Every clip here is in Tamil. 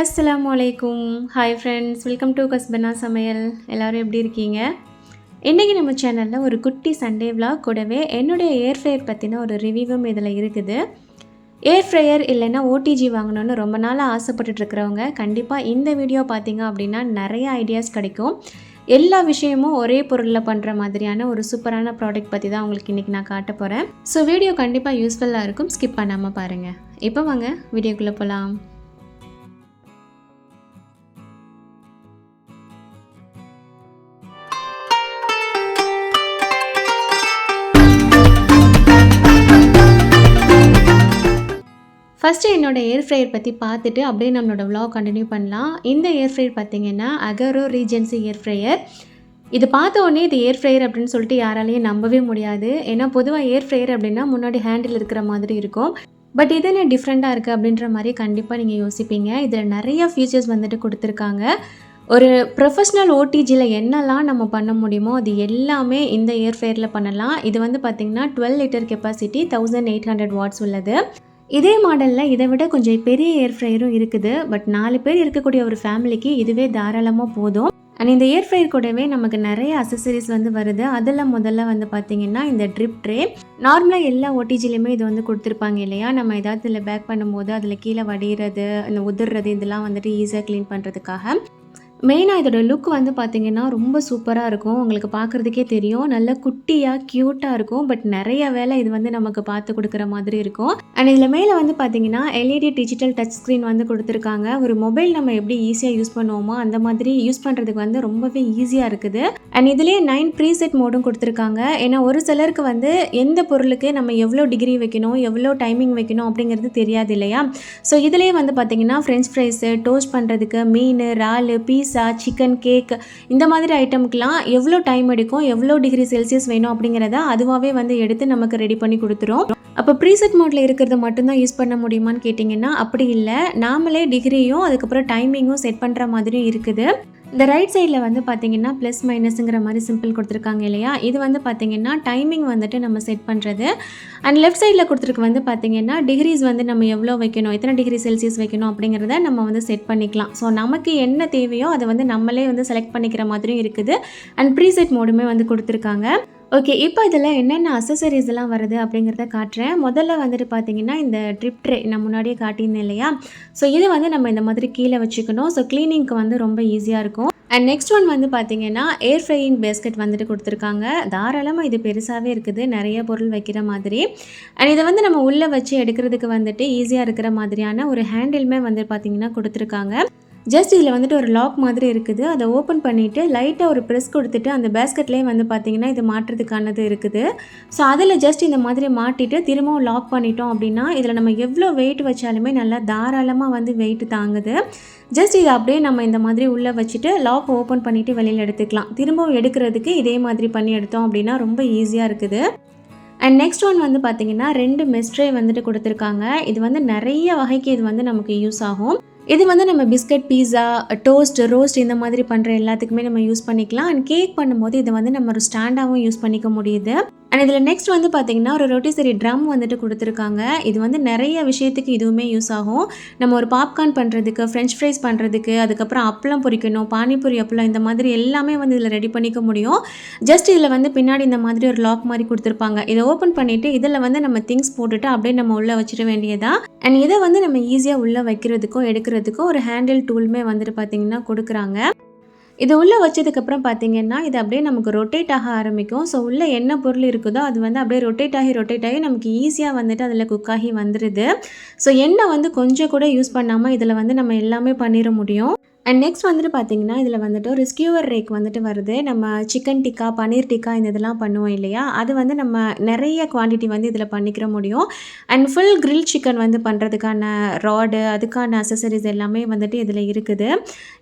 அஸ்ஸலாமு அலைக்கும். ஹாய் ஃப்ரெண்ட்ஸ், வெல்கம் டு கஸ்பனா சமையல். எல்லோரும் எப்படி இருக்கீங்க? இன்றைக்கி நம்ம சேனலில் ஒரு குட்டி சண்டே விலாக் கூடவே என்னுடைய ஏர் ஃப்ரையர் பற்றின ஒரு ரிவ்யூவும் இதில் இருக்குது. ஏர் ஃப்ரையர் இல்லைன்னா ஓடிஜி வாங்கணுன்னு ரொம்ப நாளாக ஆசைப்பட்டுருக்கிறவங்க கண்டிப்பாக இந்த வீடியோ பார்த்தீங்க அப்படின்னா நிறைய ஐடியாஸ் கிடைக்கும். எல்லா விஷயமும் ஒரே பொருளில் பண்ணுற மாதிரியான ஒரு சூப்பரான ப்ராடக்ட் பற்றி தான் உங்களுக்கு இன்றைக்கி நான் காட்ட போகிறேன். ஸோ வீடியோ கண்டிப்பாக யூஸ்ஃபுல்லாக இருக்கும், ஸ்கிப் பண்ணாமல் பாருங்கள். இப்போ வாங்க வீடியோக்குள்ளே போகலாம். ஃபஸ்ட்டு என்னோடய ஏர் ஃப்ரையர் பற்றி பார்த்துட்டு அப்படியே நம்மளோட விலாக் கண்டினியூ பண்ணலாம். இந்த ஏர் ஃப்ரையர் பார்த்திங்கன்னா அகரோ ரீஜென்சி ஏர் ஃப்ரையர். இது பார்த்த உடனே இது ஏர் ஃப்ரையர் அப்படின்னு சொல்லிட்டு யாராலையும் நம்பவே முடியாது. ஏன்னா பொதுவாக ஏர் ஃப்ரையர் அப்படின்னா முன்னாடி ஹேண்டில் இருக்கிற மாதிரி இருக்கும். பட் இது என்ன டிஃப்ரெண்ட்டாக இருக்குது அப்படின்ற மாதிரி கண்டிப்பாக நீங்கள் யோசிப்பீங்க. இதில் நிறைய ஃபீச்சர்ஸ் வந்துட்டு கொடுத்துருக்காங்க. ஒரு ப்ரொஃபஷ்னல் ஓடிஜியில் என்னெல்லாம் நம்ம பண்ண முடியுமோ அது எல்லாமே இந்த ஏர் ஃப்ரையரில் பண்ணலாம். இது வந்து பார்த்திங்கன்னா 12 லிட்டர் கெப்பாசிட்டி 1800 வாட்ஸ் உள்ளது. இதே மாடலில் இதை விட கொஞ்சம் பெரிய ஏர் ஃப்ரையரும் இருக்குது. பட் 4 பேர் இருக்கக்கூடிய ஒரு ஃபேமிலிக்கு இதுவே தாராளமாக போதும். அண்ட் இந்த ஏர் ஃப்ரையர் கூடவே நமக்கு நிறைய அசசரிஸ் வந்து வருது. அதில் முதல்ல வந்து பார்த்திங்கன்னா இந்த ட்ரிப் ட்ரே. நார்மலாக எல்லா ஓடிஜிலையுமே இது வந்து கொடுத்துருப்பாங்க இல்லையா, நம்ம ஏதாவது இதில் பேக் பண்ணும்போது அதில் கீழே வடிகிறது, இந்த உதிர்றது இதெல்லாம் வந்துட்டு ஈஸியாக க்ளீன் பண்ணுறதுக்காக. மெயினாக இதோட லுக் வந்து பார்த்திங்கன்னா ரொம்ப சூப்பராக இருக்கும். உங்களுக்கு பார்க்குறதுக்கே தெரியும், நல்ல குட்டியாக க்யூட்டாக இருக்கும். பட் நிறைய வேலை இது வந்து நமக்கு பார்த்து கொடுக்குற மாதிரி இருக்கும். அண்ட் இதில் மேலே வந்து பார்த்திங்கன்னா எல்இடி டிஜிட்டல் டச் ஸ்க்ரீன் வந்து கொடுத்துருக்காங்க. ஒரு மொபைல் நம்ம எப்படி ஈஸியாக யூஸ் பண்ணுவோமோ அந்த மாதிரி யூஸ் பண்ணுறதுக்கு வந்து ரொம்பவே ஈஸியாக இருக்குது. அண்ட் இதுலேயே 9 ப்ரீசெட் மோடும் கொடுத்துருக்காங்க. ஏன்னா ஒரு சிலருக்கு வந்து எந்த பொருளுக்கு நம்ம எவ்வளோ டிகிரி வைக்கணும், எவ்வளோ டைமிங் வைக்கணும் அப்படிங்கிறது தெரியாது இல்லையா. ஸோ இதிலே வந்து பார்த்திங்கன்னா ஃப்ரெஞ்ச் ஃப்ரைஸு, டோஸ்ட் பண்ணுறதுக்கு, மீன், இறால், பீஸா, சிக்கன், கேக் இந்த மாதிரி ஐட்டமுக்கெலாம் எவ்வளோ டைம் எடுக்கும், எவ்வளோ டிகிரி செல்சியஸ் வேணும் அப்படிங்கிறத அதுவாகவே வந்து எடுத்து நமக்கு ரெடி பண்ணி கொடுத்துரும். அப்போ ப்ரீசெட் மோடில் இருக்கிறத மட்டும்தான் யூஸ் பண்ண முடியுமான்னு கேட்டிங்கன்னா அப்படி இல்லை. நாமளே டிகிரியும் அதுக்கப்புறம் டைமிங்கும் செட் பண்ணுற மாதிரியும் இருக்குது. இந்த ரைட் சைடில் வந்து பார்த்திங்கன்னா ப்ளஸ் மைனஸுங்கிற மாதிரி சிம்பிள் கொடுத்துருக்காங்க இல்லையா, இது வந்து பார்த்திங்கன்னா டைமிங் வந்துட்டு நம்ம செட் பண்ணுறது. அண்ட் லெஃப்ட் சைடில் கொடுத்துருக்கு வந்து பார்த்திங்கன்னா டிகிரிஸ் வந்து நம்ம எவ்வளோ வைக்கணும், எத்தனை டிகிரி செல்சியஸ் வைக்கணும் அப்படிங்கிறத நம்ம வந்து செட் பண்ணிக்கலாம். ஸோ நமக்கு என்ன தேவையோ அதை வந்து நம்மளே வந்து செலக்ட் பண்ணிக்கிற மாதிரியும் இருக்குது. அண்ட் ப்ரீசெட் மோடுமே வந்து கொடுத்துருக்காங்க. ஓகே, இப்போ இதில் என்னென்ன அசசரிஸ் எல்லாம் வருது அப்படிங்கிறத காட்டுறேன். முதல்ல வந்துட்டு பார்த்திங்கன்னா இந்த ட்ரிப் ட்ரே நான் முன்னாடியே காட்டியிருந்தேன் இல்லையா. ஸோ இது வந்து நம்ம இந்த மாதிரி கீழே வச்சுக்கணும். ஸோ க்ளீனிங்க்கு வந்து ரொம்ப ஈஸியாக இருக்கும். அண்ட் நெக்ஸ்ட் ஒன் வந்து பார்த்திங்கன்னா ஏர் ஃப்ரையிங் பேஸ்கெட் வந்துட்டு கொடுத்துருக்காங்க. தாராளமாக இது பெருசாகவே இருக்குது, நிறைய பொருள் வைக்கிற மாதிரி. அண்ட் இதை வந்து நம்ம உள்ளே வச்சு எடுக்கிறதுக்கு வந்துட்டு ஈஸியாக இருக்கிற மாதிரியான ஒரு ஹேண்டிலுமே வந்து பார்த்திங்கன்னா கொடுத்துருக்காங்க. ஜஸ்ட் இதில் வந்துட்டு ஒரு லாக் மாதிரி இருக்குது. அதை ஓப்பன் பண்ணிவிட்டு லைட்டாக ஒரு ப்ரெஸ் கொடுத்துட்டு அந்த பேஸ்கெட்லேயே வந்து பார்த்திங்கன்னா இது மாட்டுறதுக்கானது இருக்குது. ஸோ அதில் ஜஸ்ட் இந்த மாதிரி மாட்டிட்டு திரும்பவும் லாக் பண்ணிட்டோம் அப்படின்னா இதில் நம்ம எவ்வளோ வெயிட் வச்சாலுமே நல்லா தாராளமாக வந்து வெயிட் தாங்குது. ஜஸ்ட் இதை அப்படியே நம்ம இந்த மாதிரி உள்ளே வச்சுட்டு லாக் ஓப்பன் பண்ணிவிட்டு வெளியில் எடுத்துக்கலாம். திரும்பவும் எடுக்கிறதுக்கு இதே மாதிரி பண்ணி எடுத்தோம் அப்படின்னா ரொம்ப ஈஸியாக இருக்குது. அண்ட் நெக்ஸ்ட் ஒன் வந்து பார்த்திங்கன்னா 2 மெஸ் ட்ரே வந்துட்டு கொடுத்துருக்காங்க. இது வந்து நிறைய வகைக்கு இது வந்து நமக்கு யூஸ் ஆகும். இது வந்து நம்ம பிஸ்கட், பீஸா, டோஸ்ட், ரோஸ்ட் இந்த மாதிரி பண்ணுற எல்லாத்துக்குமே நம்ம யூஸ் பண்ணிக்கலாம். அண்ட் கேக் பண்ணும்போது இதை வந்து நம்ம ஒரு ஸ்டாண்டாகவும் யூஸ் பண்ணிக்க முடியுது. அண்ட் இதில் நெக்ஸ்ட் வந்து பார்த்திங்கன்னா ஒரு ரொட்டிசரி ட்ரம் வந்துட்டு கொடுத்துருக்காங்க. இது வந்து நிறைய விஷயத்துக்கு இதுவுமே யூஸ் ஆகும். நம்ம ஒரு பாப்கார்ன் பண்ணுறதுக்கு, ஃப்ரெஞ்ச் ஃப்ரைஸ் பண்ணுறதுக்கு, அதுக்கப்புறம் அப்பளம் பொரிக்கணும், பானிபூரி அப்பளம் இந்த மாதிரி எல்லாமே வந்து இதில் ரெடி பண்ணிக்க முடியும். ஜஸ்ட் இதில் வந்து பின்னாடி இந்த மாதிரி ஒரு லாக் மாதிரி கொடுத்துருப்பாங்க. இதை ஓப்பன் பண்ணிவிட்டு இதில் வந்து நம்ம திங்ஸ் போட்டுட்டு அப்படியே நம்ம உள்ளே வச்சிட வேண்டியதா. அண்ட் இதை வந்து நம்ம ஈஸியாக உள்ளே வைக்கிறதுக்கும் எடுக்கிறதுக்கும் ஒரு ஹேண்டில் டூலுமே வந்துட்டு பார்த்திங்கன்னா கொடுக்குறாங்க. இது உள்ளே வச்சதுக்கப்புறம் பார்த்திங்கன்னா இது அப்படியே நமக்கு ரொட்டேட் ஆக ஆரம்பிக்கும். ஸோ உள்ளே என்ன பொருள் இருக்குதோ அது வந்து அப்படியே ரொட்டேட் ஆகி நமக்கு ஈஸியாக வந்துட்டு அதில் குக் ஆகி வந்துடுது. ஸோ எண்ணெய் வந்து கொஞ்சம் கூட யூஸ் பண்ணாமல் இதில் வந்து நம்ம எல்லாமே பண்ணிட முடியும். அண்ட் நெக்ஸ்ட் வந்துட்டு பார்த்திங்கன்னா இதில் வந்துட்டு ஒரு ஸ்கியூவர் ரேக் வந்துட்டு வருது. நம்ம சிக்கன் டிக்கா, பன்னீர் டிக்கா இந்த இதெல்லாம் பண்ணுவோம் இல்லையா, அது வந்து நம்ம நிறைய குவான்டிட்டி வந்து இதில் பண்ணிக்கிற முடியும். அண்ட் ஃபுல் கிரில் சிக்கன் வந்து பண்ணுறதுக்கான ராடு, அதுக்கான அசசரிஸ் எல்லாமே வந்துட்டு இதில் இருக்குது.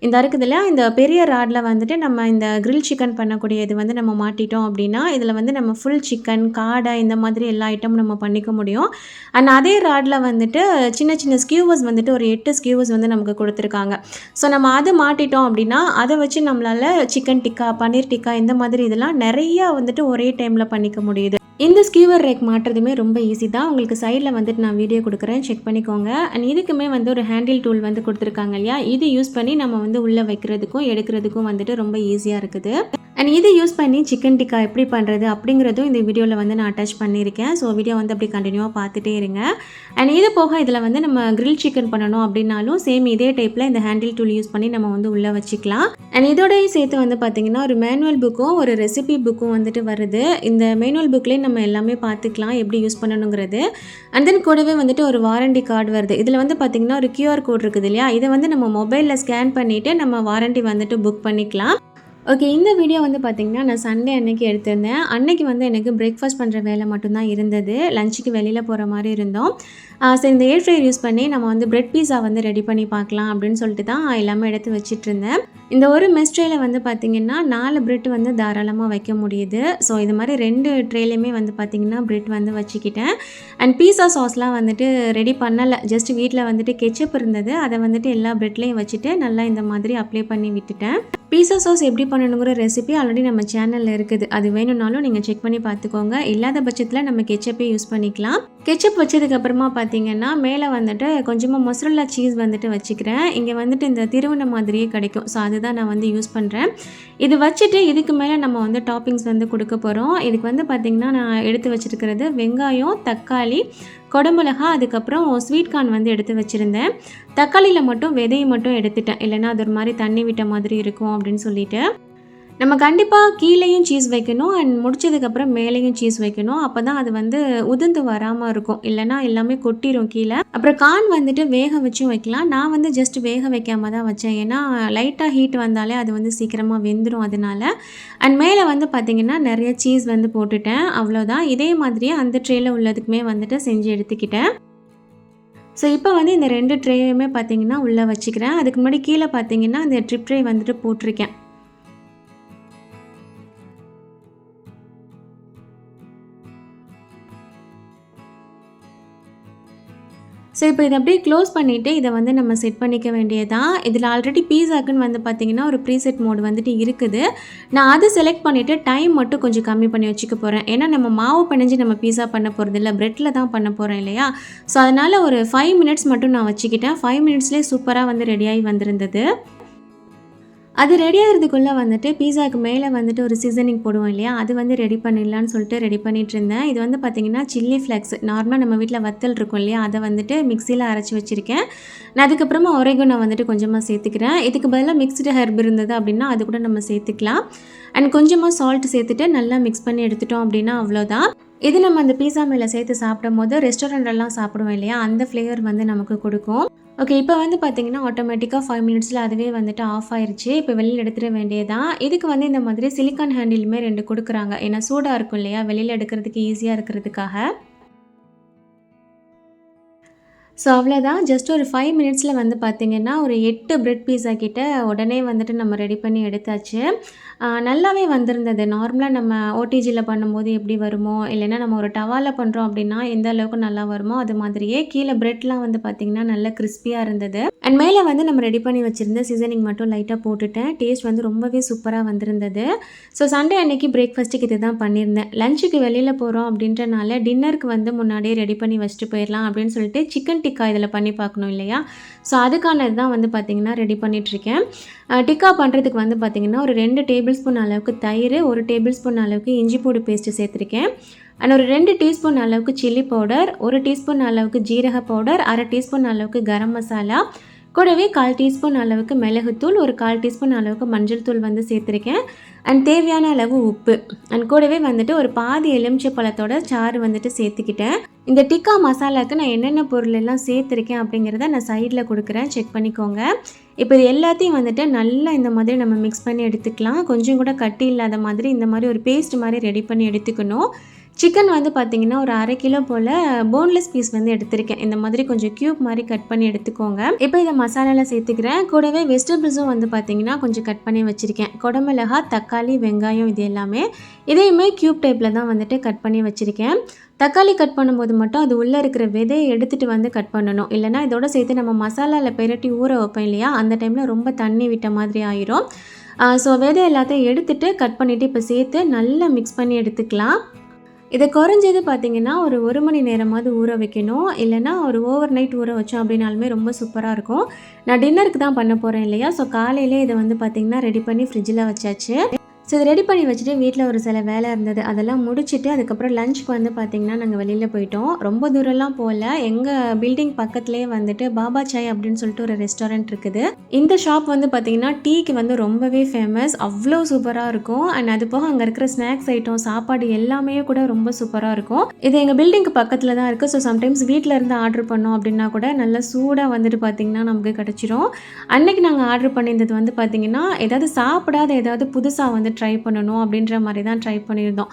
இந்த இருக்குதுல இந்த பெரிய ராடில் வந்துட்டு நம்ம இந்த கிரில் சிக்கன் பண்ணக்கூடிய இது வந்து நம்ம மாட்டிட்டோம் அப்படின்னா இதில் வந்து நம்ம ஃபுல் சிக்கன், காடை இந்த மாதிரி எல்லா ஐட்டமும் நம்ம பண்ணிக்க முடியும். அண்ட் அதே ராடில் வந்துட்டு சின்ன சின்ன ஸ்கியூவர்ஸ் வந்துட்டு ஒரு 8 ஸ்கியூவர்ஸ் வந்து நமக்கு கொடுத்துருக்காங்க. ஸோ நம்ம அது மாட்டிட்டோம் அப்படின்னா அதை வச்சு நம்மளால் சிக்கன் டிக்கா, பன்னீர் டிக்கா இந்த மாதிரி இதெல்லாம் நிறையா வந்துட்டு ஒரே டைமில் பண்ணிக்க முடியுது. இந்த ஸ்கியூவர் ரேக் மாட்டுறதுமே ரொம்ப ஈஸி தான். உங்களுக்கு சைடில் வந்துட்டு நான் வீடியோ கொடுக்குறேன், செக் பண்ணிக்கோங்க. அண்ட் இதுக்குமே வந்து ஒரு ஹேண்டில் டூல் வந்து கொடுத்துருக்காங்க இல்லையா, இது யூஸ் பண்ணி நம்ம வந்து உள்ளே வைக்கிறதுக்கும் எடுக்கிறதுக்கும் வந்துட்டு ரொம்ப ஈஸியாக இருக்குது. அண்ட் இதை யூஸ் பண்ணி சிக்கன் டிக்கா எப்படி பண்ணுறது அப்படிங்கிறதும் இந்த வீடியோவில் வந்து நான் அட்டாச் பண்ணியிருக்கேன். ஸோ வீடியோ வந்து அப்படி கண்டினியூவாக பார்த்துட்டே இருங்க. அண்ட் இது போக இதில் வந்து நம்ம கிரில் சிக்கன் பண்ணணும் அப்படின்னாலும் சேம் இதே டைப்பில் இந்த ஹேண்டில் டூல் யூஸ் பண்ணி நம்ம வந்து உள்ளே வச்சுக்கலாம். அண்ட் இதோடய சேர்த்து வந்து பார்த்திங்கன்னா ஒரு மேனுவல் புக்கும் ஒரு ரெசிபி புக்கும் வந்துட்டு வருது. இந்த மேனுவல் புக்லேயே நம்ம எல்லாமே பார்த்துக்கலாம் எப்படி யூஸ் பண்ணணுங்கிறது. அண்ட் தென் கூடவே வந்துட்டு ஒரு வாரண்டி கார்டு வருது. இதில் வந்து பார்த்திங்கன்னா ஒரு QR கோட் இருக்குது இல்லையா, இதை வந்து நம்ம மொபைலில் ஸ்கேன் பண்ணிவிட்டு நம்ம வாரண்டி வந்துட்டு புக் பண்ணிக்கலாம். ஓகே, இந்த வீடியோ வந்து பார்த்திங்கன்னா நான் சண்டே அன்னைக்கு எடுத்திருந்தேன். அன்னைக்கு வந்து எனக்கு பிரேக்ஃபாஸ்ட் பண்ணுற வேலை மட்டும்தான் இருந்தது. லஞ்சுக்கு வெளியில் போகிற மாதிரி இருந்தோம். சரி, இந்த ஏர் ஃப்ரையர் யூஸ் பண்ணி நம்ம வந்து பிரெட் பீஸா வந்து ரெடி பண்ணி பார்க்கலாம் அப்படின்னு சொல்லிட்டு தான் எல்லாமே எடுத்து வச்சுட்டு இருந்தேன். இந்த ஒரு மெஸ் ட்ரேயில் வந்து பார்த்திங்கன்னா 4 பிரெட் வந்து தாராளமாக வைக்க முடியுது. ஸோ இது மாதிரி 2 ட்ரேலையுமே வந்து பார்த்திங்கன்னா பிரெட் வந்து வச்சுக்கிட்டேன். அண்ட் பீஸா சாஸ்லாம் வந்துட்டு ரெடி பண்ணலை. ஜஸ்ட் வீட்டில் வந்துட்டு கெச்சப் இருந்தது, அதை வந்துட்டு எல்லா பிரெட்லேயும் வச்சுட்டு நல்லா இந்த மாதிரி அப்ளை பண்ணி விட்டுட்டேன். பீஸா சாஸ் எப்படி பண்ணணுங்கிற ரெசிபி ஆல்ரெடி நம்ம சேனலில் இருக்குது. அது வேணும்னாலும் நீங்கள் செக் பண்ணி பார்த்துக்கோங்க. இல்லாத பட்சத்தில் நம்ம கெச்சப்பே யூஸ் பண்ணிக்கலாம். கெச்சப் வச்சதுக்கப்புறமா பார்த்தீங்கன்னா மேலே வந்துட்டு கொஞ்சமாக மொசரல்லா சீஸ் வந்துட்டு வச்சுக்கிறேன். இங்கே வந்துட்டு இந்த திருவண்ண மாதிரியே கிடைக்கும். ஸோ அதுதான் நான் வந்து யூஸ் பண்ணுறேன். இது வச்சுட்டு இதுக்கு மேலே நம்ம வந்து டாப்பிங்ஸ் வந்து கொடுக்க போகிறோம். இதுக்கு வந்து பார்த்திங்கன்னா நான் எடுத்து வச்சுருக்கிறது வெங்காயம், தக்காளி, கொடமிளகா, அதுக்கப்புறம் ஸ்வீட் கார்ன் வந்து எடுத்து வச்சுருந்தேன். தக்காளியில் மட்டும் விதையை மட்டும் எடுத்துட்டேன், இல்லைன்னா அது ஒரு மாதிரி தண்ணி விட்ட மாதிரி இருக்கும் அப்படின்னு சொல்லிட்டு. நம்ம கண்டிப்பாக கீழேயும் சீஸ் வைக்கணும் அண்ட் முடிச்சதுக்கப்புறம் மேலேயும் சீஸ் வைக்கணும். அப்போ தான் அது வந்து உதிர்ந்து வராமல் இருக்கும், இல்லைனா எல்லாமே கொட்டிடும் கீழே. அப்புறம் கார்ன் வந்துட்டு வேக வச்சும் வைக்கலாம். நான் வந்து ஜஸ்ட் வேக வைக்காம தான் வச்சேன், ஏன்னா லைட்டாக ஹீட் வந்தாலே அது வந்து சீக்கிரமாக வெந்துடும் அதனால. அண்ட் மேலே வந்து பார்த்திங்கன்னா நிறைய சீஸ் வந்து போட்டுட்டேன், அவ்வளோதான். இதே மாதிரியே அந்த ட்ரேயில் உள்ளதுக்குமே வந்துட்டு செஞ்சு எடுத்துக்கிட்டேன். ஸோ இப்போ வந்து இந்த 2 ட்ரேயுமே பார்த்திங்கன்னா உள்ளே வச்சுக்கிறேன். அதுக்கு முன்னாடி கீழே பார்த்திங்கன்னா அந்த ட்ரிப் ட்ரே வந்துட்டு போட்டிருக்கேன். ஸோ இப்போ இதை அப்படியே க்ளோஸ் பண்ணிவிட்டு இதை வந்து நம்ம செட் பண்ணிக்க வேண்டியதான். இதில் ஆல்ரெடி பீஸாக்குன்னு வந்து பார்த்திங்கன்னா ஒரு ப்ரீசெட் மோடு வந்துட்டு இருக்குது. நான் அதை செலக்ட் பண்ணிவிட்டு டைம் மட்டும் கொஞ்சம் கம்மி பண்ணி வச்சுக்க போகிறேன். ஏன்னா நம்ம மாவு பிணைஞ்சு நம்ம பீஸா பண்ண போகிறது இல்லை, ப்ரெட்டில் தான் பண்ண போகிறேன் இல்லையா. ஸோ அதனால் ஒரு 5 மினிட்ஸ் மட்டும் நான் வச்சுக்கிட்டேன். 5 மினிட்ஸ்லேயே சூப்பராக வந்து ரெடியாகி வந்திருந்தது. அது ரெடி ஆகிறதுக்குள்ளே வந்துட்டு பீஸாவுக்கு மேலே வந்துட்டு ஒரு சீசனிங் போடுவோம் இல்லையா, அது வந்து ரெடி பண்ணிடலான்னு சொல்லிட்டு ரெடி பண்ணிகிட்டு இருந்தேன். இது வந்து பார்த்திங்கன்னா சில்லி ஃப்ளேக்ஸ், நார்மலாக நம்ம வீட்டில் வத்தல் இருக்கும் இல்லையா, அதை வந்துட்டு மிக்சியில் அரைச்சி வச்சுருக்கேன். நான் அதுக்கப்புறமா ஒரேகனோ வந்துட்டு கொஞ்சமாக சேர்த்துக்கிறேன். இதுக்கு பதிலாக மிக்ஸ்டு ஹெர்ப் இருந்தது அப்படின்னா அது கூட நம்ம சேர்த்துக்கலாம். அண்ட் கொஞ்சமாக சால்ட் சேர்த்துட்டு நல்லா மிக்ஸ் பண்ணி எடுத்துட்டோம் அப்படின்னா அவ்வளோதான். இது நம்ம அந்த பீஸா மேலே சேர்த்து சாப்பிடும் போது ரெஸ்டாரண்ட்லாம் சாப்பிடுவோம் இல்லையா, அந்த ஃப்ளேவர் வந்து நமக்கு கொடுக்கும். ஓகே, இப்போ வந்து பார்த்திங்கன்னா ஆட்டோமேட்டிக்காக 5 மினிட்ஸில் அதுவே வந்துட்டு ஆஃப் ஆயிடுச்சு. இப்போ வெளியில் எடுத்துட வேண்டியதான். இதுக்கு வந்து இந்த மாதிரி சிலிக்கான் ஹேண்டிலுமே 2 கொடுக்குறாங்க, ஏன்னா சூடாக இருக்கும் இல்லையா, வெளியில் எடுக்கிறதுக்கு ஈஸியாக இருக்கிறதுக்காக. ஸோ அவ்வளோதான். ஜஸ்ட் ஒரு 5 மினிட்ஸில் வந்து பார்த்திங்கன்னா ஒரு 8 பிரெட் பீஸா கிட்ட உடனே வந்துட்டு நம்ம ரெடி பண்ணி எடுத்தாச்சு. நல்லாவே வந்திருந்தது. நார்மலாக நம்ம ஓடிஜியில் பண்ணும்போது எப்படி வருமோ, இல்லைன்னா நம்ம ஒரு டவாவில் பண்ணுறோம் அப்படின்னா எந்த அளவுக்கு நல்லா வருமோ அது மாதிரியே கீழே பிரெட்லாம் வந்து பார்த்திங்கன்னா நல்லா கிறிஸ்பியாக இருந்தது. அண்ட் மேலே வந்து நம்ம ரெடி பண்ணி வச்சுருந்த சீசனிங் மட்டும் லைட்டாக போட்டுட்டேன். டேஸ்ட் வந்து ரொம்பவே சூப்பராக வந்திருந்தது. ஸோ சண்டே அன்னைக்கு பிரேக்ஃபாஸ்ட்டுக்கு இது தான் பண்ணியிருந்தேன். லஞ்சுக்கு வெளியில் போகிறோம் அப்படின்றனால டின்னருக்கு வந்து முன்னாடியே ரெடி பண்ணி வச்சுட்டு போயிடலாம் அப்படின்னு சொல்லிட்டு சிக்கன் டிக்கா இதில் பண்ணி பார்க்கணும் இல்லையா. ஸோ அதுக்கானது தான் வந்து பார்த்திங்கன்னா ரெடி பண்ணிகிட்ருக்கேன். டிக்கா பண்ணுறதுக்கு வந்து பார்த்திங்கன்னா ஒரு 2 டேபிள் ஸ்பூன் அளவுக்கு தயிர், 1 டேபிள் ஸ்பூன் அளவுக்கு இஞ்சி பூண்டு பேஸ்ட்டு சேர்த்துருக்கேன். அண்ட் ஒரு 2 டீஸ்பூன் அளவுக்கு சில்லி பவுடர், 1 டீஸ்பூன் அளவுக்கு ஜீரக பவுடர், 1/2 டீஸ்பூன் அளவுக்கு கரம் மசாலா, கூடவே 1/4 டீஸ்பூன் அளவுக்கு மிளகுத்தூள், ஒரு 1/4 டீஸ்பூன் அளவுக்கு மஞ்சள் தூள் வந்து சேர்த்துருக்கேன். அண்ட் தேவையான அளவு உப்பு, அண்ட் கூடவே வந்துட்டு ஒரு பாதி எலுமிச்சை பழத்தோட சாறு வந்துட்டு சேர்த்துக்கிட்டேன். இந்த டிக்கா மசாலாவுக்கு நான் என்னென்ன பொருள் எல்லாம் சேர்த்துருக்கேன் அப்படிங்கிறத நான் சைடில் கொடுக்குறேன், செக் பண்ணிக்கோங்க. இப்போ இது எல்லாத்தையும் வந்துட்டு நல்லா இந்த மாதிரி நம்ம மிக்ஸ் பண்ணி எடுத்துக்கலாம். கொஞ்சம் கூட கட்டி இல்லாத மாதிரி இந்த மாதிரி ஒரு பேஸ்ட் மாதிரி ரெடி பண்ணி எடுத்துக்கணும். சிக்கன் வந்து பார்த்திங்கன்னா ஒரு 1/2 கிலோ போல் போன்லெஸ் பீஸ் வந்து எடுத்திருக்கேன். இந்த மாதிரி கொஞ்சம் க்யூப் மாதிரி கட் பண்ணி எடுத்துக்கோங்க. இப்போ இதை மசாலாவில் சேர்த்துக்கிறேன். கூடவே வெஜிடபிள்ஸும் வந்து பார்த்திங்கன்னா கொஞ்சம் கட் பண்ணி வச்சுருக்கேன். குடமிளகா, தக்காளி, வெங்காயம் இது எல்லாமே இதையுமே க்யூப் டைப்பில் தான் வந்துட்டு கட் பண்ணி வச்சுருக்கேன். தக்காளி கட் பண்ணும்போது மட்டும் அது உள்ளே இருக்கிற விதையை எடுத்துகிட்டு வந்து கட் பண்ணணும், இல்லைனா இதோட சேர்த்து நம்ம மசாலாவில் பெரட்டி ஊற வைப்போம் இல்லையா, அந்த டைமில் ரொம்ப தண்ணி விட்ட மாதிரி ஆயிரும். ஸோ விதை எல்லாத்தையும் எடுத்துகிட்டு கட் பண்ணிவிட்டு இப்போ சேர்த்து நல்லா மிக்ஸ் பண்ணி எடுத்துக்கலாம். இத குறைஞ்சது பார்த்தீங்கன்னா, ஒரு 1 மணி நேரமாவது ஊற வைக்கணும். இல்லன்னா ஒரு ஓவர் நைட் ஊற வச்சோம் அப்படின்னாலுமே ரொம்ப சூப்பரா இருக்கும். நான் டின்னருக்கு தான் பண்ண போறேன் இல்லையா? ஸோ காலையிலே இத வந்து பார்த்தீங்கன்னா, ரெடி பண்ணி ஃப்ரிட்ஜில வச்சாச்சு. ஸோ இத ரெடி பண்ணி வச்சுட்டு வீட்ல ஒரு சில வேலை இருந்தது. அதெல்லாம் முடிச்சுட்டு அதுக்கப்புறம் லஞ்சுக்கு வந்து பார்த்தீங்கன்னா, நாங்க வெளியில போயிட்டோம். ரொம்ப தூரம்லாம் போல. எங்க பில்டிங் பக்கத்திலேயே வந்துட்டு பாபா சாய் அப்படின்னு சொல்லிட்டு ஒரு ரெஸ்டாரண்ட் இருக்குது. இந்த ஷாப் வந்து பார்த்தீங்கன்னா, டீக்கு வந்து ரொம்பவே ஃபேமஸ். அவ்ளோ சூப்பரா இருக்கும். அண்ட் அது போக அங்க இருக்கிற ஸ்நாக்ஸ் ஐட்டம், சாப்பாடு எல்லாமே கூட ரொம்ப சூப்பரா இருக்கும். இது எங்க பில்டிங்க்கு பக்கத்துல தான் இருக்கு. ஸோ சம்டைம்ஸ் வீட்ல இருந்து ஆர்டர் பண்ணோம் அப்படின்னா கூட நல்லா சூடா வந்துட்டு பார்த்தீங்கன்னா, நமக்கு கிடைச்சிரும். அன்னைக்கு நாங்க ஆர்டர் பண்ணியிருந்தது வந்து பார்த்தீங்கன்னா, ஏதாவது சாப்பிடாத ஏதாவது புதுசா வந்து ட்ரை பண்ணணும் அப்படின்ற மாதிரி தான் ட்ரை பண்ணியிருந்தோம்.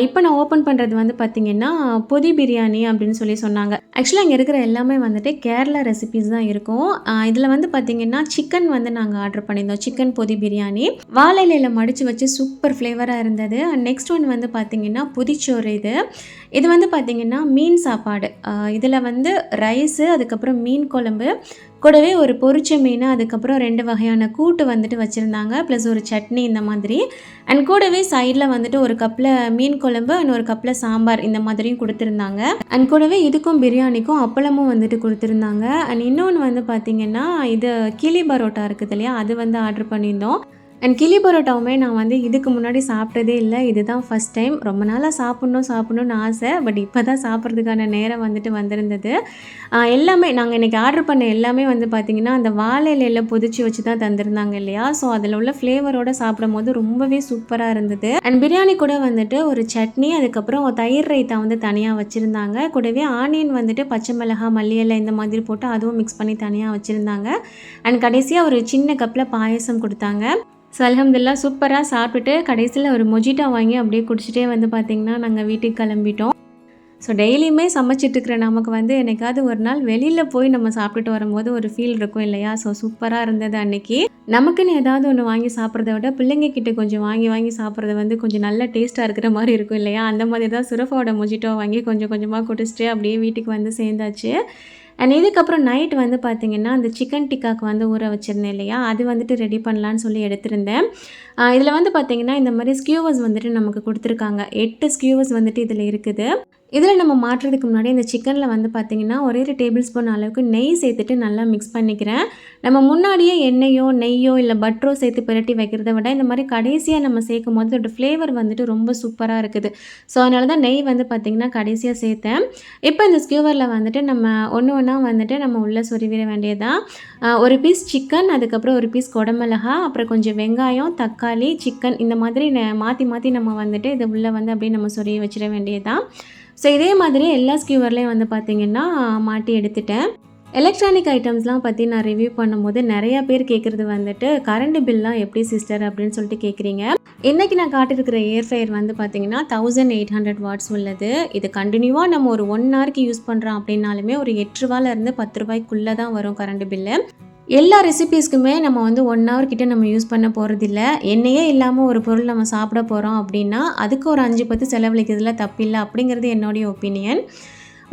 இப்போ நான் ஓப்பன் பண்ணுறது வந்து பார்த்திங்கன்னா, பொதி பிரியாணி அப்படின்னு சொன்னாங்க. ஆக்சுவலாக இங்கே இருக்கிற எல்லாமே வந்துட்டு கேரளா ரெசிபீஸ் தான் இருக்கும். இதில் வந்து பார்த்திங்கன்னா சிக்கன் வந்து நாங்கள் ஆர்டர் பண்ணியிருந்தோம். சிக்கன் பொதி பிரியாணி வாழை இலையில மடித்து வச்சு சூப்பர் ஃப்ளேவராக இருந்தது. அண்ட் நெக்ஸ்ட் ஒன் வந்து பார்த்திங்கன்னா புதிச்சோறு. இது வந்து பார்த்திங்கன்னா மீன் சாப்பாடு. இதில் வந்து ரைஸு, அதுக்கப்புறம் மீன் குழம்பு, கூடவே ஒரு பொரிச்ச மீன், அதுக்கப்புறம் 2 வகையான கூட்டு வந்துட்டு வச்சுருந்தாங்க. ப்ளஸ் ஒரு சட்னி இந்த மாதிரி. அண்ட் கூடவே சைடில் வந்துட்டு ஒரு கப்பில் மீன் குழம்பு அண்ட் ஒரு கப்பில் சாம்பார் இந்த மாதிரியும் கொடுத்துருந்தாங்க. அண்ட் கூடவே இதுக்கும் பிரியாணிக்கும் அப்பளமும் வந்துட்டு கொடுத்துருந்தாங்க. அண்ட் இன்னொன்று வந்து பார்த்திங்கன்னா, இது கிளி பரோட்டா இருக்குது இல்லையா, அது வந்து ஆர்டர் பண்ணியிருந்தோம். அண்ட் கிளி பரோட்டாவுமே நான் வந்து இதுக்கு முன்னாடி சாப்பிட்டதே இல்லை. இதுதான் ஃபஸ்ட் டைம். ரொம்ப நாளாக சாப்பிட்ணுன்னு ஆசை. பட் இப்போ தான் சாப்பிட்றதுக்கான நேரம் வந்துட்டு வந்திருந்தது. எல்லாமே நாங்கள் இன்றைக்கி ஆர்டர் பண்ண எல்லாமே வந்து பார்த்திங்கன்னா, அந்த வாழை இலையில் பொதிச்சு வச்சு தான் தந்திருந்தாங்க இல்லையா? ஸோ அதில் உள்ள ஃப்ளேவரோடு சாப்பிடும்போது ரொம்பவே சூப்பராக இருந்தது. அண்ட் பிரியாணி கூட வந்துட்டு ஒரு சட்னி, அதுக்கப்புறம் தயிர் ரைத்தா வந்து தனியாக வச்சுருந்தாங்க. கூடவே ஆனியன் வந்துட்டு பச்சை மிளகாய், மல்லி இலை இந்த மாதிரி போட்டு அதுவும் மிக்ஸ் பண்ணி தனியாக வச்சுருந்தாங்க. அண்ட் கடைசியாக ஒரு சின்ன கப்பில் பாயசம் கொடுத்தாங்க. ஸோ அல்ஹம்துலில்லாஹ் சூப்பராக சாப்பிட்டுட்டு கடைசியில் ஒரு மொஜிட்டா வாங்கி அப்படியே குடிச்சிட்டே வந்து பார்த்திங்கன்னா நாங்கள் வீட்டுக்கு கிளம்பிட்டோம். ஸோ டெய்லியுமே சமைச்சிட்ருக்கிற நமக்கு வந்து என்னைக்காவது ஒரு நாள் வெளியில் போய் நம்ம சாப்பிட்டுட்டு வரும்போது ஒரு ஃபீல் இருக்கும் இல்லையா? ஸோ சூப்பராக இருந்தது அன்றைக்கி. நமக்குன்னு ஏதாவது ஒன்று வாங்கி சாப்பிட்றத விட பிள்ளைங்க கிட்ட கொஞ்சம் வாங்கி சாப்பிட்றது வந்து கொஞ்சம் நல்ல டேஸ்ட்டாக இருக்கிற மாதிரி இருக்கும் இல்லையா? அந்த மாதிரி தான் சுரஃபாவோட மொஜிட்டோ வாங்கி கொஞ்சம் கொஞ்சமாக குடிச்சிட்டு அப்படியே வீட்டுக்கு வந்து சேர்ந்தாச்சு. அண்ட் இதுக்கப்புறம் நைட் வந்து பார்த்திங்கன்னா, அந்த சிக்கன் டிக்காக்கு வந்து ஊற வச்சுருந்தேன் இல்லையா? அது வந்துட்டு ரெடி பண்ணலான்னு சொல்லி எடுத்திருந்தேன். இதில் வந்து பார்த்திங்கன்னா, இந்த மாதிரி ஸ்கியூவர்ஸ் வந்துட்டு நமக்கு கொடுத்துருக்காங்க. 8 ஸ்கியூவர்ஸ் வந்துட்டு இதில் இருக்குது. இதில் நம்ம மாட்டுறதுக்கு முன்னாடி இந்த சிக்கனில் வந்து பார்த்திங்கன்னா, ஒரே ஒரு டேபிள் ஸ்பூன் அளவுக்கு நெய் சேர்த்துட்டு நல்லா மிக்ஸ் பண்ணிக்கிறேன். நம்ம முன்னாடியே எண்ணெயோ, நெய்யோ இல்லை பட்டரோ சேர்த்து பிரட்டி வைக்கிறத விட இந்த மாதிரி கடைசியாக நம்ம சேர்க்கும் போது அதோட ஃப்ளேவர் வந்துட்டு ரொம்ப சூப்பராக இருக்குது. ஸோ அதனால தான் நெய் வந்து பார்த்திங்கன்னா கடைசியாக சேர்த்தேன். இப்போ இந்த ஸ்கியூவரில் வந்துட்டு நம்ம ஒன்று ஒன்றா வந்துட்டு நம்ம உள்ளே சொருவிட வேண்டியதான். ஒரு பீஸ் சிக்கன், அதுக்கப்புறம் ஒரு பீஸ் குடமிளகா, அப்புறம் கொஞ்சம் வெங்காயம், தக்காளி, சிக்கன் இந்த மாதிரி மாற்றி நம்ம வந்துட்டு இது உள்ளே வந்து அப்படியே நம்ம சொருவி வச்சிட வேண்டியதான். ஸோ இதே மாதிரி எல்லா ஸ்கியூவர்லேயும் வந்து பார்த்திங்கன்னா மாட்டி எடுத்துட்டேன். எலக்ட்ரானிக் ஐட்டம்ஸ்லாம் பற்றி நான் ரிவ்யூ பண்ணும்போது நிறையா பேர் கேட்குறது வந்துட்டு கரண்ட் பில்லாம் எப்படி சிஸ்டர் அப்படின்னு சொல்லிட்டு கேட்குறீங்க. இன்றைக்கி நான் காட்டியிருக்கிற ஏர் ஃப்ரையர் வந்து பார்த்திங்கன்னா 1800 வாட்ஸ் உள்ளது. இது கண்டினியூவாக நம்ம ஒரு 1 ஹவருக்கு யூஸ் பண்ணுறோம் அப்படின்னாலுமே ஒரு 8 ரூபாயிலேருந்து 10 ரூபாய்க்குள்ளே தான் வரும் கரண்ட் பில்லு. எல்லா ரெசிபீஸ்க்குமே நம்ம வந்து 1 ஹவர் கிட்ட நம்ம யூஸ் பண்ண போகிறதில்ல. எண்ணெயே இல்லாமல் ஒரு பொருள் நம்ம சாப்பிட போகிறோம் அப்படின்னா அதுக்கு ஒரு 5-10 செலவழிக்கிறதுல தப்பில்லை அப்படிங்கிறது என்னுடைய ஒப்பீனியன்.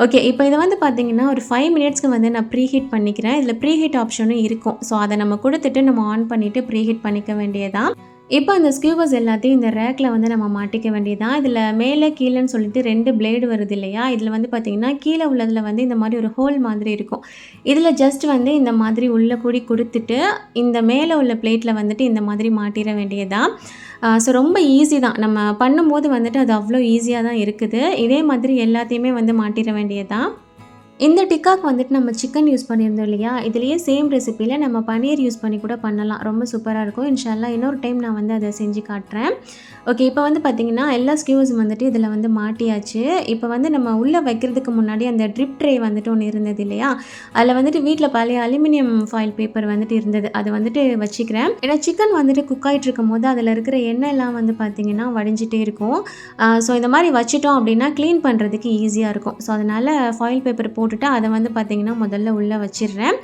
ஓகே, இப்போ இதை வந்து பார்த்திங்கன்னா ஒரு 5 மினிட்ஸ்க்கு வந்து நான் ப்ரீஹீட் பண்ணிக்கிறேன். இதில் ப்ரீஹீட் ஆப்ஷனும் இருக்கும். ஸோ அதை நம்ம கொடுத்துட்டு நம்ம ஆன் பண்ணிவிட்டு ப்ரீஹீட் பண்ணிக்க வேண்டியதான். இப்போ அந்த ஸ்கியூவர்ஸ் எல்லாத்தையும் இந்த ரேக்கில் வந்து நம்ம மாட்டிக்க வேண்டியதான். இதில் மேலே கீழேன்னு சொல்லிட்டு 2 பிளேடு வருது இல்லையா? இதில் வந்து பார்த்திங்கன்னா கீழே உள்ளதில் வந்து இந்த மாதிரி ஒரு ஹோல் மாதிரி இருக்கும். இதில் ஜஸ்ட் வந்து இந்த மாதிரி உள்ளே கூடி கொடுத்துட்டு இந்த மேலே உள்ள பிளேட்டில் வந்துட்டு இந்த மாதிரி மாட்டிட வேண்டியதான். ஸோ ரொம்ப ஈஸி தான். நம்ம பண்ணும்போது வந்துட்டு அது அவ்வளோ ஈஸியாக தான் இருக்குது. இதே மாதிரி எல்லாத்தையுமே வந்து மாட்டிட வேண்டியதான். இந்த டிக்காக்கு வந்துட்டு நம்ம சிக்கன் யூஸ் பண்ணியிருந்தோம் இல்லையா? இதுலேயே சேம் ரெசிப்பியில் நம்ம பன்னீர் யூஸ் பண்ணி கூட பண்ணலாம். ரொம்ப சூப்பராக இருக்கும். இன்ஷா அல்லாஹ் இன்னொரு டைம் நான் வந்து அதை செஞ்சு காட்டுறேன். ஓகே, இப்போ வந்து பார்த்திங்கன்னா எல்லா ஸ்கியூஸும் வந்துட்டு இதில் வந்து மாட்டியாச்சு. இப்போ வந்து நம்ம உள்ளே வைக்கிறதுக்கு முன்னாடி அந்த ட்ரிப் ட்ரே வந்துட்டு ஒன்று இருந்தது இல்லையா? அதில் வந்துட்டு வீட்டில் பழைய அலுமினியம் ஃபாயில் பேப்பர் வந்துட்டு இருந்தது. அதை வந்துட்டு வச்சுக்கிறேன். ஏன்னா சிக்கன் வந்துட்டு குக் ஆகிட்டு இருக்கும் போது அதில் இருக்கிற எண்ணெய்லாம் வந்து பார்த்திங்கன்னா வடிஞ்சிட்டே இருக்கும். ஸோ இந்த மாதிரி வச்சுட்டோம் அப்படின்னா க்ளீன் பண்ணுறதுக்கு ஈஸியாக இருக்கும். ஸோ அதனால் ஃபாயில் பேப்பர் போட்டுட்டு அதை வந்து பார்த்திங்கன்னா முதல்ல உள்ளே வச்சிடுறேன்.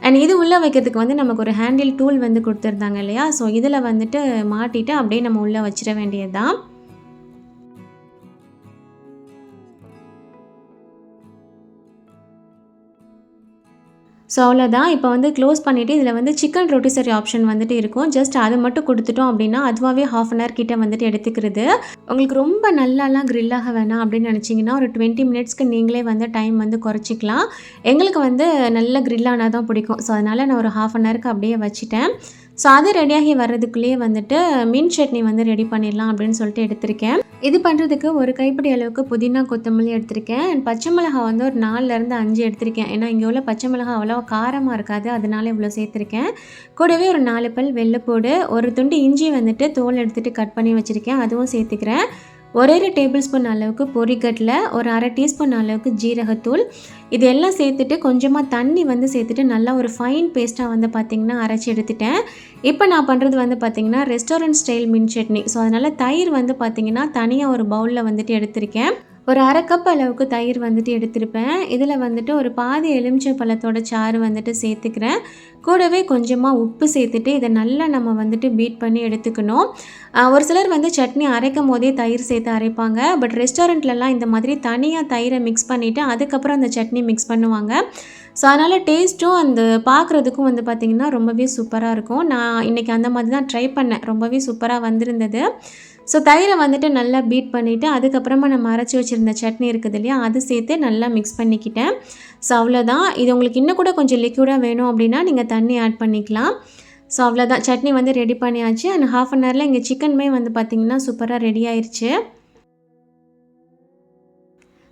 அண்ட் இது உள்ளே வைக்கிறதுக்கு வந்து நமக்கு ஒரு ஹேண்டில் டூல் வந்து கொடுத்துருந்தாங்க இல்லையா? ஸோ இதில் வந்துட்டு மாட்டிட்டு அப்படியே நம்ம உள்ளே வச்சிட வேண்டியது தான். ஸோ அவ்வளோதான். இப்போ வந்து க்ளோஸ் பண்ணிவிட்டு இதில் வந்து சிக்கன் ரொட்டிசரி ஆப்ஷன் வந்துட்டு இருக்கும். ஜஸ்ட் அது மட்டும் கொடுத்துட்டோம் அப்படின்னா அதுவாகவே ½ அன் ஹவர் கிட்ட வந்துட்டு எடுத்துக்கிறது. உங்களுக்கு ரொம்ப நல்லாலாம் grill ஆக வேணாம் அப்படின்னு நினச்சிங்கன்னா ஒரு 20 மினிட்ஸ்க்கு நீங்களே வந்து டைம் வந்து குறைச்சிக்கலாம். எங்களுக்கு வந்து நல்ல grill ஆனால் தான் பிடிக்கும். ஸோ அதனால் நான் ஒரு ½ அன் ஹவருக்கு அப்படியே வச்சுட்டேன். ஸோ அது ரெடியாகி வர்றதுக்குள்ளேயே வந்துட்டு மீன் சட்னி வந்து ரெடி பண்ணிடலாம் அப்படின்னு சொல்லிட்டு எடுத்திருக்கேன். இது பண்ணுறதுக்கு ஒரு கைப்பிடி அளவுக்கு புதினா கொத்தமல்லி எடுத்திருக்கேன். அண்ட் பச்சை மிளகாய் வந்து ஒரு 4லேருந்து 5 எடுத்திருக்கேன். ஏன்னா இங்கே உள்ள பச்சை மிளகாய் அவ்வளோவா காரமாக இருக்காது, அதனால இவ்வளோ சேர்த்துருக்கேன். கூடவே ஒரு 4 பல் வெள்ளைப்பூடு, ஒரு துண்டு இஞ்சி வந்துட்டு தோல் எடுத்துகிட்டு கட் பண்ணி வச்சுருக்கேன், அதுவும் சேர்த்துக்கிறேன். ஒரே 1 டேபிள் ஸ்பூன் அளவுக்கு பொரிக்கடலை, ஒரு அரை டீஸ்பூன் அளவுக்கு ஜீரகத்தூள், இது எல்லாம் சேர்த்துட்டு கொஞ்சமாக தண்ணி வந்து சேர்த்துட்டு நல்லா ஒரு ஃபைன் பேஸ்ட்டாக வந்து பார்த்திங்கன்னா அரைச்சி எடுத்துட்டேன். இப்போ நான் பண்ணுறது வந்து பார்த்திங்கன்னா ரெஸ்டாரண்ட் ஸ்டைல் மீன் சட்னி. ஸோ அதனால் தயிர் வந்து பார்த்திங்கன்னா தனியாக ஒரு பவுலில் வந்துட்டு எடுத்திருக்கேன். ஒரு அரை கப் அளவுக்கு தயிர் வந்துட்டு எடுத்திருப்பேன். இதில் வந்துட்டு ஒரு பாதி எலுமிச்சை பழத்தோட சாறு வந்துட்டு சேர்த்துக்கிறேன். கூடவே கொஞ்சமாக உப்பு சேர்த்துட்டு இதை நல்லா நம்ம வந்துட்டு பீட் பண்ணி எடுத்துக்கணும். ஒரு சிலர் வந்து சட்னி அரைக்கும் போதே தயிர் சேர்த்து அரைப்பாங்க. பட் ரெஸ்டாரண்ட்லலாம் இந்த மாதிரி தனியாக தயிரை மிக்ஸ் பண்ணிவிட்டு அதுக்கப்புறம் அந்த சட்னி மிக்ஸ் பண்ணுவாங்க. ஸோ அதனால் டேஸ்ட்டும் அந்த பார்க்குறதுக்கும் வந்து பார்த்திங்கன்னா ரொம்பவே சூப்பராக இருக்கும். நான் இன்றைக்கி அந்த மாதிரி தான் ட்ரை பண்ணேன். ரொம்பவே சூப்பராக வந்திருந்தது. ஸோ தயிரை வந்துட்டு நல்லா பீட் பண்ணிவிட்டு அதுக்கப்புறமா நம்ம அரைச்சி வச்சுருந்த சட்னி இருக்குது இல்லையா, அது சேர்த்து நல்லா மிக்ஸ் பண்ணிக்கிட்டேன். ஸோ அவ்வளோதான். இது உங்களுக்கு இன்னும் கூட கொஞ்சம் லிக்விடாக வேணும் அப்படின்னா நீங்கள் தண்ணி ஆட் பண்ணிக்கலாம். ஸோ அவ்வளோதான், சட்னி வந்து ரெடி பண்ணியாச்சு. அண்ட் ½ அன் ஹவரில் இங்கே சிக்கனுமே வந்து பார்த்திங்கன்னா சூப்பராக ரெடி ஆயிடுச்சு.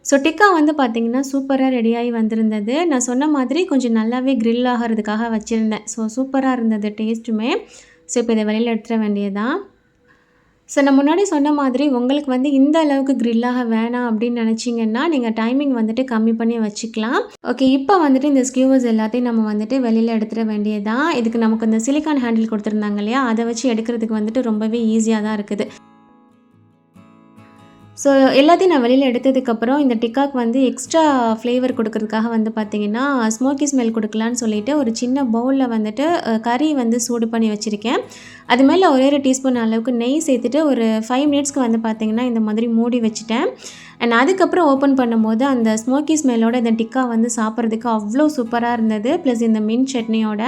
ஸோ டிக்கா வந்து பார்த்திங்கன்னா சூப்பராக ரெடியாகி வந்திருந்தது. நான் சொன்ன மாதிரி கொஞ்சம் நல்லாவே grill ஆகிறதுக்காக வச்சுருந்தேன். ஸோ சூப்பராக இருந்தது டேஸ்ட்டுமே. ஸோ இப்போ இதை வெளியில் எடுத்துட வேண்டியதான். ஸோ நான் முன்னாடி சொன்ன மாதிரி உங்களுக்கு வந்து இந்த அளவுக்கு grill-ஆக வேணாம் அப்படின்னு நினச்சிங்கன்னா நீங்கள் டைமிங் வந்துட்டு கம்மி பண்ணி வச்சுக்கலாம். ஓகே, இப்போ வந்துட்டு இந்த ஸ்கியூவர்ஸ் எல்லாத்தையும் நம்ம வந்துட்டு வெளியில் எடுத்துட வேண்டியதான். இதுக்கு நமக்கு இந்த சிலிக்கான் ஹேண்டில் கொடுத்துருந்தாங்க இல்லையா, அதை வச்சு எடுக்கிறதுக்கு வந்துட்டு ரொம்பவே ஈஸியாக தான் இருக்குது. ஸோ எல்லாத்தையும் நான் வெளியில் எடுத்ததுக்கப்புறம் இந்த டிக்காக்கு வந்து எக்ஸ்ட்ரா ஃப்ளேவர் கொடுக்கறதுக்காக வந்து பார்த்திங்கன்னா ஸ்மோக்கி ஸ்மெல் கொடுக்கலான்னு சொல்லிவிட்டு ஒரு சின்ன பவுலில் வந்துட்டு கறி வந்து சூடு பண்ணி வச்சுருக்கேன். அது மேலே ஒரே 1 டீஸ்பூன் அளவுக்கு நெய் சேர்த்துட்டு ஒரு 5 மினிட்ஸ்க்கு வந்து பார்த்திங்கன்னா இந்த மாதிரி மூடி வச்சுட்டேன். அண்ட் அதுக்கப்புறம் ஓப்பன் பண்ணும்போது அந்த ஸ்மோக்கி ஸ்மெல்லோட இந்த டிக்கா வந்து சாப்பிட்றதுக்கு அவ்வளோ சூப்பராக இருந்தது. ப்ளஸ் இந்த மீன் சட்னியோட.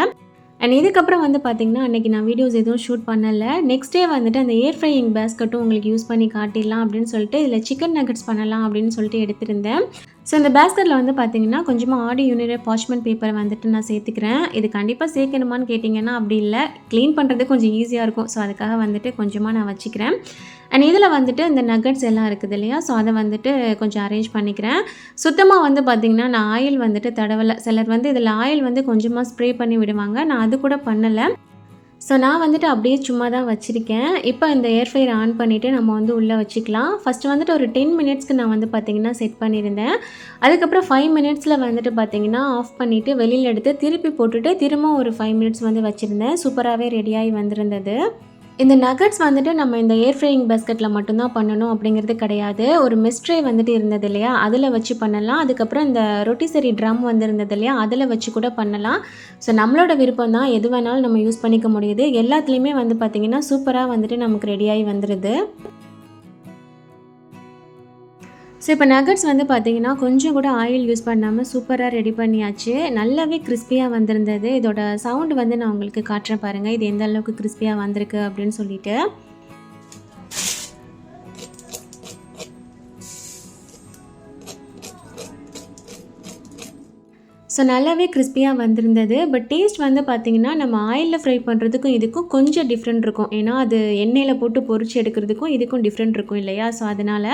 அண்ட் இதுக்கப்புறம் வந்து பார்த்திங்கன்னா அன்றைக்கி நான் வீடியோஸ் எதுவும் ஷூட் பண்ணலை. நெக்ஸ்ட் டே வந்துட்டு அந்த ஏர் ஃப்ரையிங் பேஸ்கட்டும் உங்களுக்கு யூஸ் பண்ணி காட்டிடலாம் அப்படின்னு சொல்லிட்டு இதில் சிக்கன் நகட்ஸ் பண்ணலாம் அப்படின்னு சொல்லிட்டு எடுத்திருந்தேன். ஸோ இந்த பேஸ்கெட்டில் வந்து பார்த்திங்கன்னா கொஞ்சமாக ஆடி யூனிட் பார்ச்மெண்ட் பேப்பரை வந்துட்டு நான் சேர்த்துக்கிறேன். இது கண்டிப்பாக சேர்க்கணுமான்னு கேட்டிங்கன்னா அப்படி இல்லை, க்ளீன் பண்ணுறது கொஞ்சம் ஈஸியாக இருக்கும். ஸோ அதுக்காக வந்துட்டு கொஞ்சமாக நான் வச்சுக்கிறேன். அண்ட் இதில் வந்துட்டு இந்த நகட்ஸ் எல்லாம் இருக்குது இல்லையா, ஸோ அதை வந்துட்டு கொஞ்சம் அரேஞ்ச் பண்ணிக்கிறேன். சுத்தமாக வந்து பார்த்திங்கன்னா நான் ஆயில் வந்துட்டு தடவலை. சிலர் வந்து இதில் ஆயில் வந்து கொஞ்சமாக ஸ்ப்ரே பண்ணி விடுவாங்க, நான் அது கூட பண்ணலை. ஸோ நான் வந்துட்டு அப்படியே சும்மா தான் வச்சுருக்கேன். இப்போ இந்த ஏர் ஃப்ரையர் ஆன் பண்ணிவிட்டு நம்ம வந்து உள்ளே வச்சுக்கலாம். ஃபஸ்ட்டு வந்துட்டு ஒரு 10 மினிட்ஸ்க்கு நான் வந்து பார்த்திங்கன்னா செட் பண்ணியிருந்தேன். அதுக்கப்புறம் 5 மினிட்ஸில் வந்துட்டு பார்த்திங்கன்னா ஆஃப் பண்ணிவிட்டு வெளியில் எடுத்து திருப்பி போட்டுட்டு திரும்ப ஒரு 5 மினிட்ஸ் வந்து வச்சுருந்தேன். சூப்பராகவே ரெடியாகி வந்திருந்தது. இந்த நகட்ஸ் வந்துட்டு நம்ம இந்த ஏர் ஃப்ரையிங் பேஸ்கெட்டில் மட்டும்தான் பண்ணணும் அப்படிங்கிறது கிடையாது. ஒரு மிஸ்ட்ரே வந்துட்டு இருந்தது இல்லையா, அதில் வச்சு பண்ணலாம். அதுக்கப்புறம் இந்த ரொட்டிசரி ட்ரம் வந்து இருந்தது இல்லையா, அதில் வச்சு கூட பண்ணலாம். ஸோ நம்மளோட விருப்பம் தான், எது வேணாலும் நம்ம யூஸ் பண்ணிக்க முடியுது. எல்லாத்துலேயுமே வந்து பார்த்திங்கன்னா சூப்பராக வந்துட்டு நமக்கு ரெடியாகி வந்துடுது. ஸோ இப்போ நகட்ஸ் வந்து பார்த்திங்கன்னா கொஞ்சம் கூட ஆயில் யூஸ் பண்ணாமல் சூப்பராக ரெடி பண்ணியாச்சு. நல்லாவே கிறிஸ்பியாக வந்திருந்தது. இதோட சவுண்டு வந்து நான் உங்களுக்கு காட்டுறேன் பாருங்கள், இது எந்த அளவுக்கு கிறிஸ்பியாக வந்திருக்கு அப்படின்னு சொல்லிட்டு. ஸோ நல்லாவே கிறிஸ்பியாக வந்திருந்தது. பட் டேஸ்ட் வந்து பார்த்திங்கன்னா நம்ம ஆயிலில் ஃப்ரை பண்ணுறதுக்கும் இதுக்கும் கொஞ்சம் டிஃப்ரெண்ட் இருக்கும். ஏன்னா அது எண்ணெயில் போட்டு பொரிச்சு எடுக்கிறதுக்கும் இதுக்கும் டிஃப்ரெண்ட் இருக்கும் இல்லையா, ஸோ அதனால்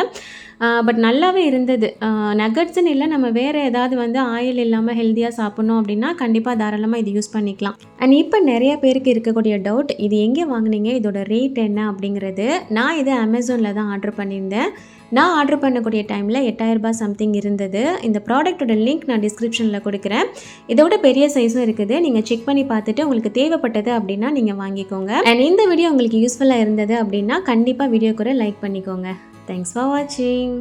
பட் நல்லாவே இருந்தது. நகட்ஸ்ன்னு இல்லை, நம்ம வேறு ஏதாவது வந்து ஆயில் இல்லாமல் ஹெல்த்தியாக சாப்பிட்ணும் அப்படின்னா கண்டிப்பாக தாராளமாக இது யூஸ் பண்ணிக்கலாம். அண்ட் இப்போ நிறைய பேருக்கு இருக்கக்கூடிய டவுட், இது எங்கே வாங்கினீங்க, இதோட ரேட் என்ன அப்படிங்கிறது. நான் இது அமேசானில் தான் ஆர்டர் பண்ணியிருந்தேன். நான் ஆர்டர் பண்ணக்கூடிய டைமில் 8000 ரூபாய் சம்திங் இருந்தது. இந்த ப்ராடக்ட்டோட லிங்க் நான் டிஸ்கிரிப்ஷனில் கொடுக்குறேன். இதோட பெரிய சைஸும் இருக்குது, நீங்கள் செக் பண்ணி பார்த்துட்டு உங்களுக்கு தேவைப்பட்டது அப்படின்னா நீங்கள் வாங்கிக்கோங்க. அண்ட் இந்த வீடியோ உங்களுக்கு யூஸ்ஃபுல்லாக இருந்தது அப்படின்னா கண்டிப்பாக வீடியோக்கு ஒரு லைக் பண்ணிக்கோங்க. தேங்க்ஸ் ஃபார் வாட்சிங்.